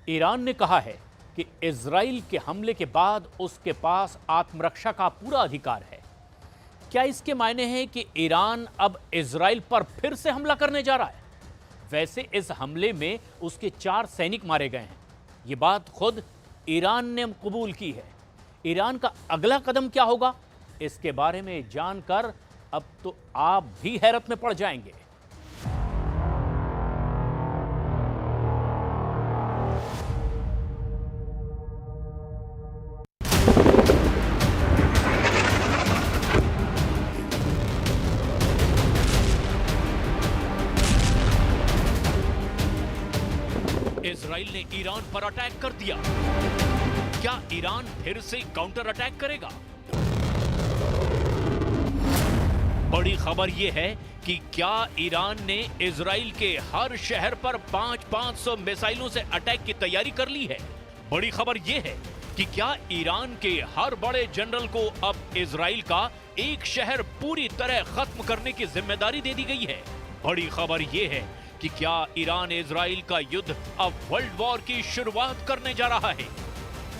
Iran ने कहा है कि इजराइल के हमले के बाद उसके पास आत्मरक्षा का पूरा अधिकार है। क्या इसके मायने हैं कि ईरान अब इजराइल पर फिर से हमला करने जा रहा है? वैसे इस हमले में उसके 4 सैनिक मारे गए हैं। ये बात खुद ईरान ने कबूल की है। ईरान का अगला कदम क्या होगा, इसके बारे में जानकर अब तो आप भी हैरत में पड़ जाएंगे। इजराइल ने ईरान पर अटैक कर दिया। क्या ईरान फिर से काउंटर अटैक करेगा? बड़ी खबर यह है कि क्या ईरान ने इजराइल के हर शहर पर 500 मिसाइलों से अटैक की तैयारी कर ली है। बड़ी खबर यह है कि क्या ईरान के हर बड़े जनरल को अब इजराइल का एक शहर पूरी तरह खत्म करने की जिम्मेदारी दे दी गई है। बड़ी खबर यह है कि क्या ईरान इजराइल का युद्ध अब वर्ल्ड वॉर की शुरुआत करने जा रहा है।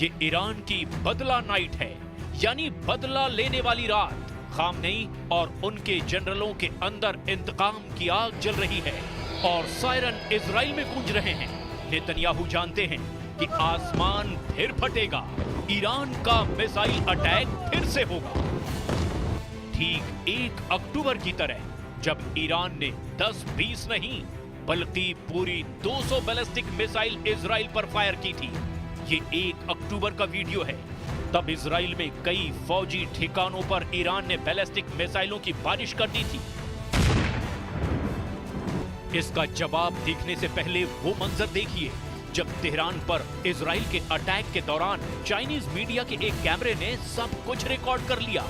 ये ईरान की बदला नाइट है, यानी बदला लेने वाली रात। खामनेई और उनके जनरलों के अंदर इंतकाम की आग जल रही है और सायरन इजराइल में गूंज रहे हैं। नेतन्याहू जानते हैं कि आसमान फिर फटेगा, ईरान का मिसाइल अटैक फिर से होगा। ठीक 1 अक्टूबर की तरह जब ईरान ने 10-20 नहीं बल्कि पूरी 200 बैलिस्टिक मिसाइल इजराइल पर फायर की थी। ये 1 अक्टूबर का वीडियो है। तब इजराइल में कई फौजी ठिकानों पर ईरान ने बैलिस्टिक मिसाइलों की बारिश कर दी थी। इसका जवाब देखने से पहले वो मंजर देखिए जब तेहरान पर इजराइल के अटैक के दौरान चाइनीज मीडिया के एक कैमरे ने सब कुछ रिकॉर्ड कर लिया।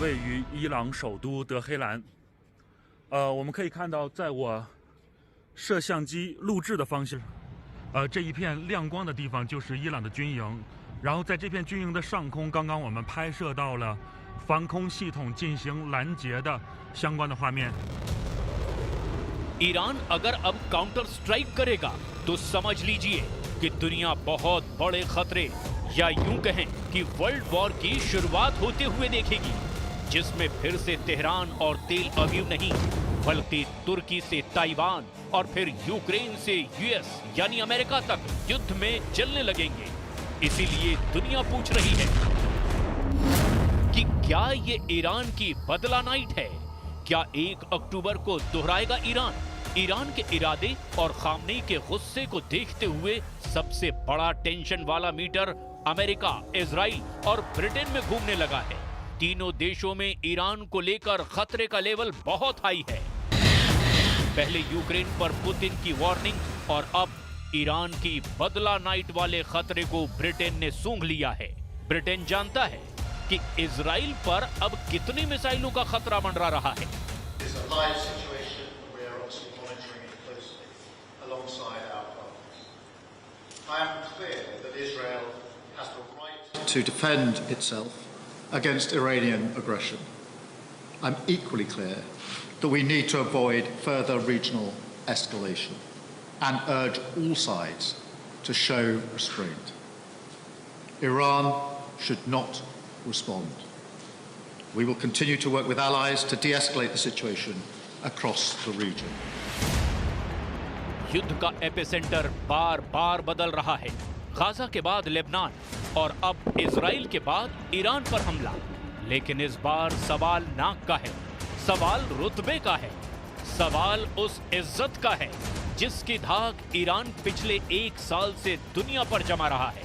位于伊朗首都德黑兰，我们可以看到，在我摄像机录制的方向，这一片亮光的地方就是伊朗的军营，然后在这片军营的上空，刚刚我们拍摄到了防空系统进行拦截的相关的画面。 ईरान अगर अब काउंटर स्ट्राइक करेगा तो समझ लीजिए कि दुनिया बहुत बड़े खतरे या यूं कहें कि वर्ल्ड वॉर की शुरुआत होते हुए देखेगी, जिसमें फिर से तेहरान और तेल अवीव नहीं बल्कि तुर्की से ताइवान और फिर यूक्रेन से यूएस यानी अमेरिका तक युद्ध में जलने लगेंगे। इसीलिए दुनिया पूछ रही है कि क्या ये ईरान की बदला नाइट है? क्या 1 अक्टूबर को दोहराएगा ईरान? ईरान के इरादे और खामनेई के गुस्से को देखते हुए सबसे बड़ा टेंशन वाला मीटर अमेरिका, इजराइल और ब्रिटेन में घूमने लगा है। तीनों देशों में ईरान को लेकर खतरे का लेवल बहुत हाई है। पहले यूक्रेन पर पुतिन की वार्निंग और अब ईरान की बदला नाइट वाले खतरे को ब्रिटेन ने सूंघ लिया है। ब्रिटेन जानता है कि इजराइल पर अब कितनी मिसाइलों का खतरा मंडरा रहा है। To defend itself against Iranian aggression. I'm equally clear that we need to avoid further regional escalation and urge all sides to show restraint. Iran should not respond. We will continue to work with allies to de-escalate the situation across the region. युद्ध का epicentre बार बार बदल रहा है। Gaza के बाद Lebanon और अब Israel के बाद ईरान पर हमला। लेकिन इस बार सवाल नाक का है, सवाल रुतबे का है, सवाल उस इज्जत का है जिसकी धाक ईरान पिछले 1 साल से दुनिया पर जमा रहा है।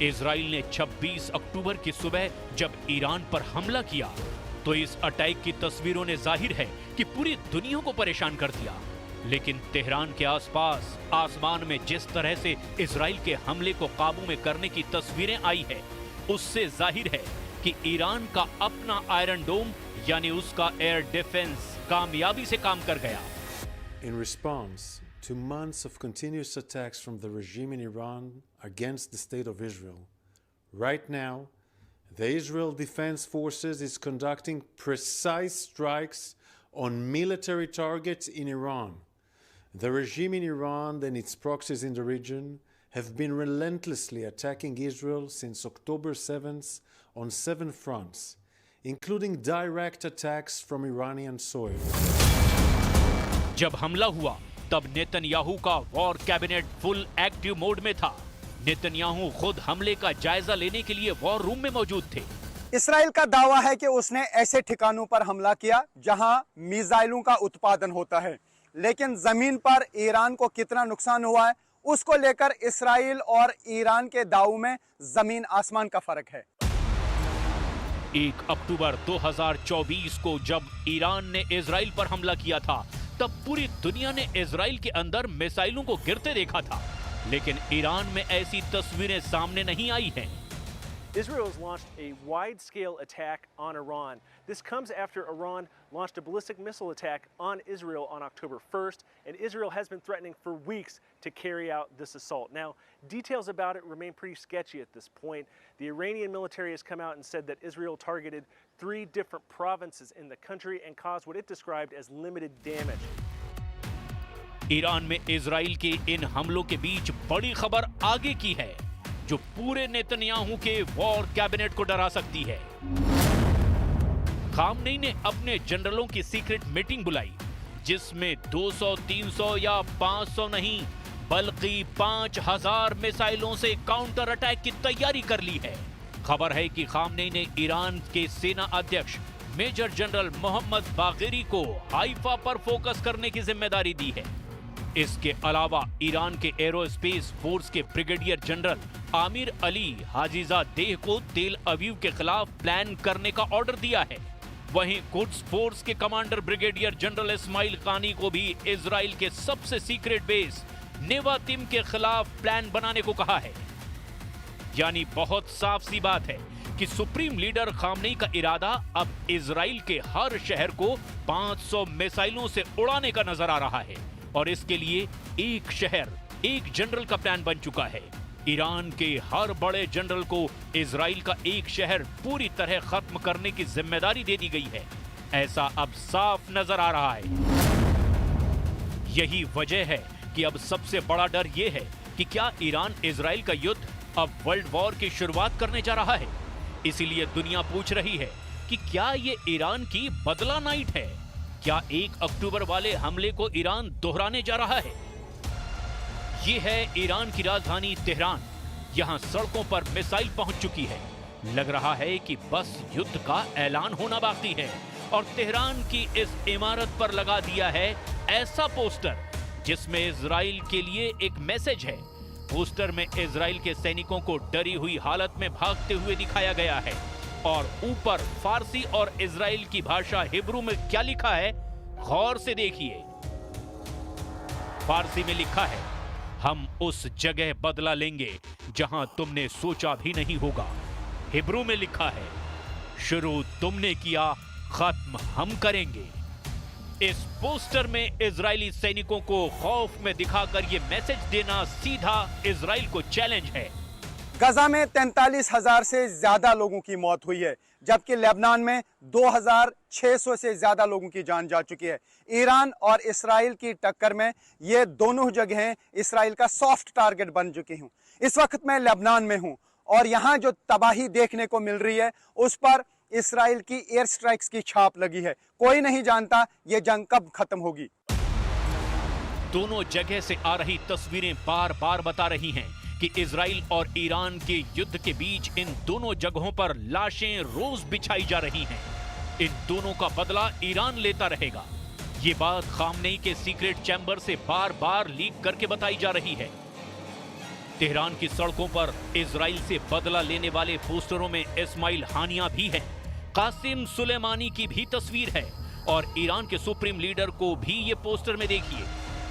इजराइल ने 26 अक्टूबर की सुबह जब ईरान पर हमला किया तो इस अटैक की तस्वीरों ने जाहिर है कि पूरी दुनिया को परेशान कर दिया। लेकिन तेहरान के आसपास आसमान में जिस तरह से इजराइल के हमले को काबू में करने की तस्वीरें आई है, उससे जाहिर है कि ईरान का अपना आयरन डोम यानी उसका एयर डिफेंस कामयाबी से काम कर गया। In response to months of continuous attacks from the regime in Iran against the state of Israel, right now, the Israel Defense Forces is conducting precise strikes on military targets in Iran. The regime in Iran and its proxies in the region have been relentlessly attacking Israel since October 7th on 7 fronts, including direct attacks from Iranian soil. जब हमला हुआ तब Netanyahu का war cabinet full active mode में था। Netanyahu खुद हमले का जायजा लेने के लिए वॉर रूम में मौजूद थे। इसराइल का दावा है कि उसने ऐसे ठिकानों पर हमला किया जहां मिसाइलों का उत्पादन होता है, लेकिन जमीन पर ईरान को कितना नुकसान हुआ है उसको लेकर इसराइल और ईरान के दावों में जमीन आसमान का फर्क है। 1 अक्टूबर 2024 को जब ईरान ने इजराइल पर हमला किया था तब पूरी दुनिया ने इजराइल के अंदर मिसाइलों को गिरते देखा था, लेकिन ईरान में ऐसी तस्वीरें सामने नहीं आई हैं। Israel has launched a wide-scale attack on Iran. This comes after Iran launched a ballistic missile attack on Israel on October 1st, and Israel has been threatening for weeks to carry out this assault. Now, details about it remain pretty sketchy at this point. The Iranian military has come out and said that Israel targeted 3 different provinces in the country and caused what it described as limited damage. Iran में Israel के इन हमलों के बीच बड़ी खबर आगे की है जो पूरे नेतन्याहू के वॉर कैबिनेट को डरा सकती है। खामनेई ने अपने जनरलों की सीक्रेट मीटिंग बुलाई जिसमें 200, 300 या 500 नहीं बल्कि 5000 मिसाइलों से काउंटर अटैक की तैयारी कर ली है। खबर है कि खामनेई ने ईरान के सेना अध्यक्ष मेजर जनरल मोहम्मद बागेरी को हाइफा पर फोकस करने की जिम्मेदारी दी है। इसके अलावा ईरान के एरोस्पेस फोर्स के ब्रिगेडियर जनरल आमिर अली हाजीजादेह को तेल अवीव के खिलाफ प्लान करने का ऑर्डर दिया है। वहीं कुड्स फोर्स के कमांडर ब्रिगेडियर जनरल इस्माइल कानी को भी इजराइल के सबसे सीक्रेट बेस नेवातिम के खिलाफ प्लान बनाने को कहा है। यानी बहुत साफ सी बात है कि सुप्रीम लीडर खामनेई का इरादा अब इजराइल के हर शहर को 500 मिसाइलों से उड़ाने का नजर आ रहा है और इसके लिए एक शहर एक जनरल का प्लान बन चुका है। ईरान के हर बड़े जनरल को इजराइल का एक शहर पूरी तरह खत्म करने की जिम्मेदारी दे दी गई है, ऐसा अब साफ नजर आ रहा है। यही वजह है कि अब सबसे बड़ा डर यह है कि क्या ईरान इजराइल का युद्ध अब वर्ल्ड वॉर की शुरुआत करने जा रहा है। इसीलिए दुनिया पूछ रही है कि क्या ये ईरान की बदला नाइट है। क्या 1 अक्टूबर वाले हमले को ईरान दोहराने जा रहा है। ये है ईरान की राजधानी तेहरान। यहाँ सड़कों पर मिसाइल पहुंच चुकी है। लग रहा है कि बस युद्ध का ऐलान होना बाकी है और तेहरान की इस इमारत पर लगा दिया है ऐसा पोस्टर जिसमें इजराइल के लिए एक मैसेज है। पोस्टर में इजराइल के सैनिकों को डरी हुई हालत में भागते हुए दिखाया गया है और ऊपर फारसी और इजराइल की भाषा हिब्रू में क्या लिखा है गौर से देखिए। फारसी में लिखा है, हम उस जगह बदला लेंगे जहां तुमने सोचा भी नहीं होगा। हिब्रू में लिखा है, शुरू तुमने किया, खत्म हम करेंगे। इस पोस्टर में इजरायली सैनिकों को खौफ में दिखाकर यह मैसेज देना सीधा इजराइल को चैलेंज है। गजा में 43,000 से ज्यादा लोगों की मौत हुई है, जबकि लेबनान में 2,600 से ज्यादा लोगों की जान जा चुकी है। ईरान और इसराइल की टक्कर में ये दोनों जगहें इसराइल का सॉफ्ट टारगेट बन चुकी हूं। इस वक्त मैं लेबनान में हूं और यहां जो तबाही देखने को मिल रही है उस पर इसराइल की एयर स्ट्राइक्स की छाप लगी है। कोई नहीं जानता ये जंग कब खत्म होगी। दोनों जगह से आ रही तस्वीरें बार बार बता रही हैं कि इजराइल और ईरान के युद्ध के बीच इन दोनों जगहों पर लाशें रोज बिछाई जा रही हैं। इन दोनों का बदला ईरान लेता रहेगा। ये बात खामनेई के सीक्रेट चैम्बर से बार बार लीक करके बताई जा रही है। तेहरान की सड़कों पर इजराइल से बदला लेने वाले पोस्टरों में इस्माइल हानिया भी हैं, कासिम सुलेमानी की भी तस्वीर है और ईरान के सुप्रीम लीडर को भी ये पोस्टर में देखिए,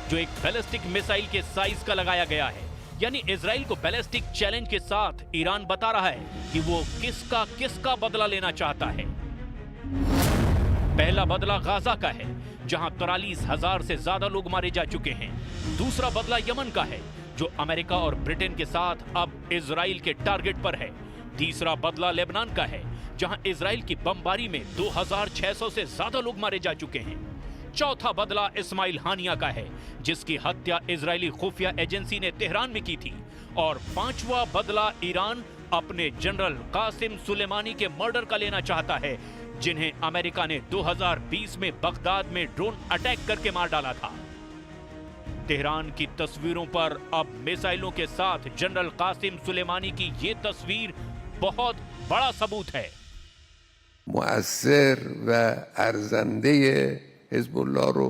जो एक बैलिस्टिक मिसाइल के साइज का लगाया गया है। यानी इजराइल को बैलिस्टिक चैलेंज के साथ ईरान बता रहा है कि वो किसका बदला लेना चाहता है। पहला बदला गाजा का है, जहां 43,000 से ज्यादा लोग मारे जा चुके हैं। दूसरा बदला यमन का है, जो अमेरिका और ब्रिटेन के साथ अब इजराइल के टारगेट पर है। तीसरा बदला लेबनान का है, जहां इजराइल की बमबारी में 2,600 से ज्यादा लोग मारे जा चुके हैं। चौथा बदला इस्माइल हानिया का है, जिसकी हत्या इजरायली खुफिया एजेंसी ने तेहरान में की थी। और पांचवा बदला ईरान अपने जनरल कासिम सुलेमानी के मर्डर का लेना चाहता है, जिन्हें अमेरिका ने 2020 में बगदाद में ड्रोन अटैक करके मार डाला था। तेहरान की तस्वीरों पर अब मिसाइलों के साथ जनरल कासिम सुलेमानी की ये तस्वीर बहुत बड़ा सबूत है। मुअस्सिर व अर्ज़ंदे हिज़्बुल्लाह रो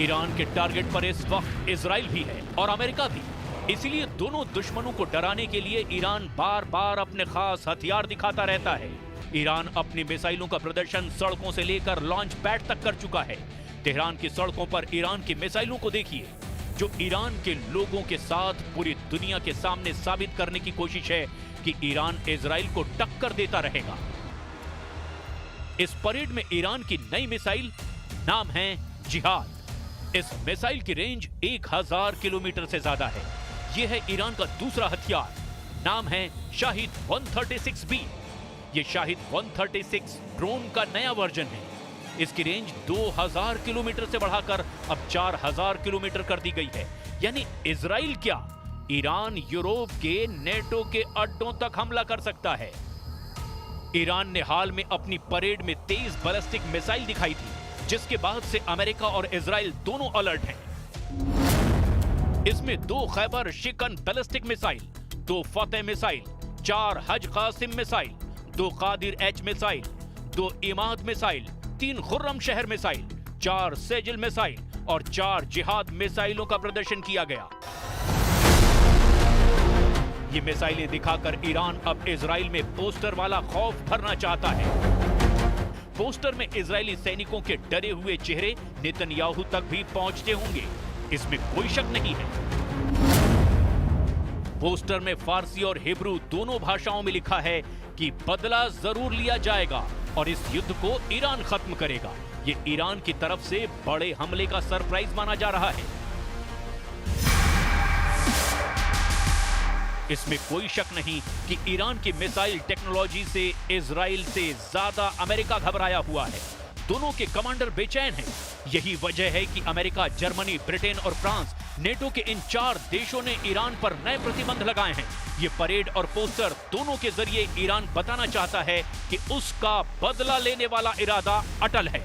ईरान के टारगेट पर इस वक्त इजराइल भी है और अमेरिका भी, इसलिए दोनों दुश्मनों को डराने के लिए ईरान बार बार अपने खास हथियार दिखाता रहता है। ईरान अपनी मिसाइलों का प्रदर्शन सड़कों से लेकर लॉन्च पैड तक कर चुका है। तेहरान की सड़कों पर ईरान की मिसाइलों को देखिए, जो ईरान के लोगों के साथ पूरी दुनिया के सामने साबित करने की कोशिश है कि ईरान इजराइल को टक्कर देता रहेगा। इस परेड में ईरान की नई मिसाइल नाम है जिहाद। इस मिसाइल की रेंज 1000 किलोमीटर से ज्यादा है। यह है ईरान का दूसरा हथियार, नाम है शाहिद 136B। यह शाहिद 136 ड्रोन का नया वर्जन है। इसकी रेंज 2000 किलोमीटर से बढ़ाकर अब 4000 किलोमीटर कर दी गई है। यानी इजराइल क्या, ईरान यूरोप के नेटो के अड्डों तक हमला कर सकता है। ईरान ने हाल में अपनी परेड में तेज बैलिस्टिक मिसाइल दिखाई थी, जिसके बाद से अमेरिका और इजराइल दोनों अलर्ट हैं। इसमें 2 खैबर शिकन बैलिस्टिक मिसाइल, 2 फतेह missile, 4 Haj Qasem missile, 2 Qadr H missile, 2 Emad missile, 3 Khorramshahr missile, 4 Sejjil missile और 4 जिहाद मिसाइलों का प्रदर्शन किया गया। ये मिसाइलें दिखाकर ईरान अब इजराइल में पोस्टर वाला खौफ भरना चाहता है। पोस्टर में इजरायली सैनिकों के डरे हुए चेहरे नेतन्याहू तक भी पहुंचते होंगे, इसमें कोई शक नहीं है। पोस्टर में फारसी और हिब्रू दोनों भाषाओं में लिखा है कि बदला जरूर लिया जाएगा और इस युद्ध को ईरान खत्म करेगा। ये ईरान की तरफ से बड़े हमले का सरप्राइज माना जा रहा है। इसमें कोई शक नहीं कि ईरान की मिसाइल टेक्नोलॉजी से इजराइल से ज्यादा अमेरिका घबराया हुआ है। दोनों के कमांडर बेचैन हैं। यही वजह है कि अमेरिका, जर्मनी, ब्रिटेन और फ्रांस, नेटो के इन 4 देशों ने ईरान पर नए प्रतिबंध लगाए हैं। ये परेड और पोस्टर दोनों के जरिए ईरान बताना चाहता है कि उसका बदला लेने वाला इरादा अटल है।